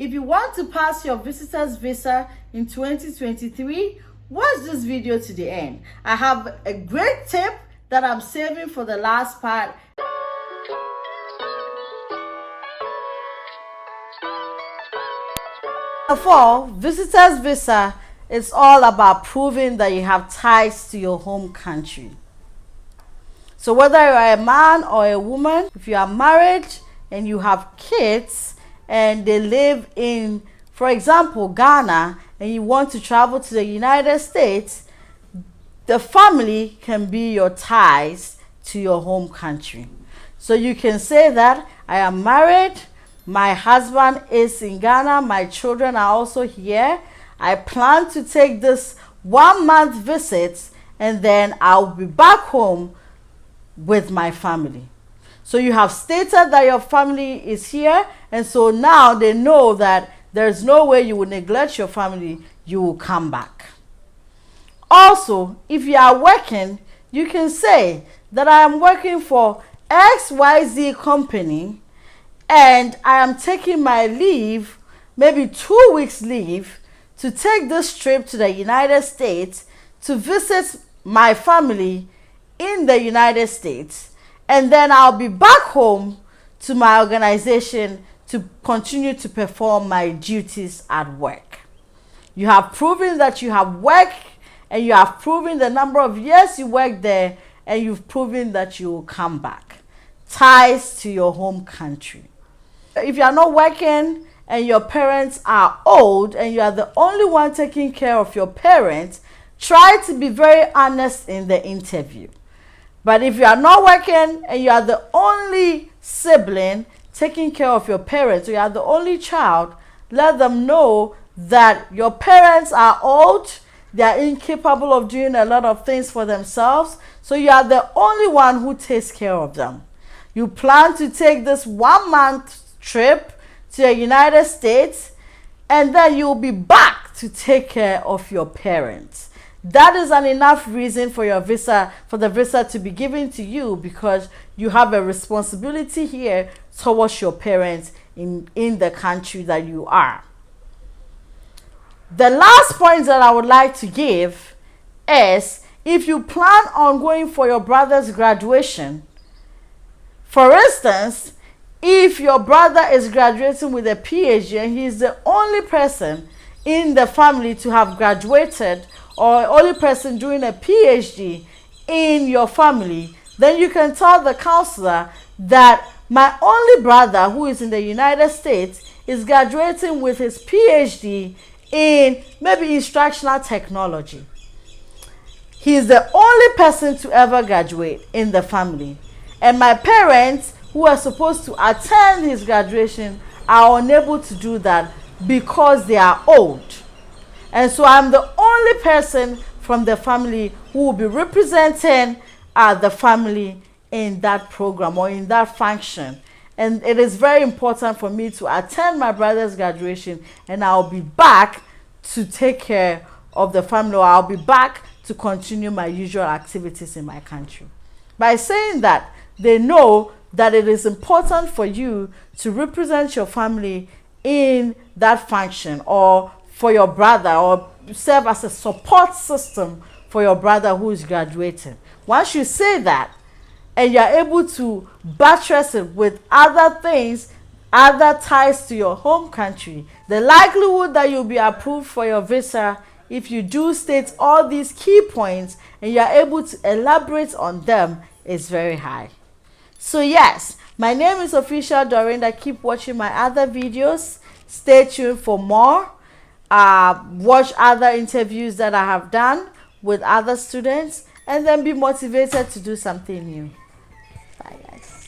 If you want to pass your visitor's visa in 2023, watch this video to the end. I have a great tip that I'm saving for the last part. For visitor's visa, it's all about proving that you have ties to your home country. So whether you are a man or a woman, if you are married and you have kids and they live in, for example, Ghana, and you want to travel to the United States, the family can be your ties to your home country. So you can say that I am married, my husband is in Ghana, my children are also here. I plan to take this 1 month visit and then I'll be back home with my family. So you have stated that your family is here, and so now they know that there's no way you will neglect your family, you will come back. Also, if you are working, you can say that I am working for XYZ company and I am taking my leave, maybe 2 weeks leave, to take this trip to the United States to visit my family in the United States, and then I'll be back home to my organization to continue to perform my duties at work. You have proven that you have worked, and you have proven the number of years you worked there, and you've proven that you will come back. Ties to your home country. If you are not working and your parents are old and you are the only one taking care of your parents, try to be very honest in the interview. But if you are not working and you are the only sibling taking care of your parents, or you are the only child, let them know that your parents are old, they are incapable of doing a lot of things for themselves, so you are the only one who takes care of them. You plan to take this 1 month trip to the United States, and then you'll be back to take care of your parents. That is an enough reason for your visa, for the visa to be given to you, because you have a responsibility here towards your parents in the country that you are. The last point that I would like to give is, if you plan on going for your brother's graduation, for instance, if your brother is graduating with a PhD and he is the only person in the family to have graduated, or only person doing a PhD in your family, then you can tell the counselor that my only brother who is in the United States is graduating with his PhD in maybe instructional technology. He is the only person to ever graduate in the family. And my parents, who are supposed to attend his graduation, are unable to do that because they are old. And so I'm the only person from the family who will be representing the family in that program or in that function. And it is very important for me to attend my brother's graduation, and I'll be back to take care of the family, or I'll be back to continue my usual activities in my country. By saying that, they know that it is important for you to represent your family in that function, or for your brother, or serve as a support system for your brother who is graduating. Once you say that, and you're able to buttress it with other things, other ties to your home country, the likelihood that you'll be approved for your visa, if you do state all these key points and you're able to elaborate on them, is very high. So yes, my name is Official Dorinda. Keep watching my other videos. Stay tuned for more. Watch other interviews that I have done with other students, and then be motivated to do something new. Bye guys.